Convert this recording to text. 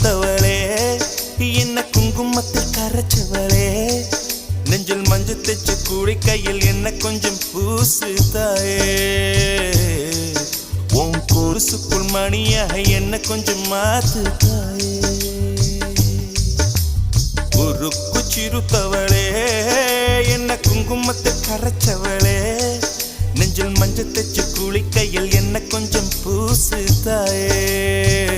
சிறுத்தவளே என்ன குங்குமத்தில் கரைச்சவளே நெஞ்சில் மஞ்சள் தைச்சு கூடி கையில் என்ன கொஞ்சம் பூசு தாயே உன் கொலுசுக்குள் மணியாக என்ன கொஞ்சம் மாத்து தாயே உருக்கு சிறுத்தவளே என்ன குங்குமத்தில் கரைச்சவளே நெஞ்சில் மஞ்சள் தைச்சு கூலி கையில் என்ன கொஞ்சம் பூசு தாயே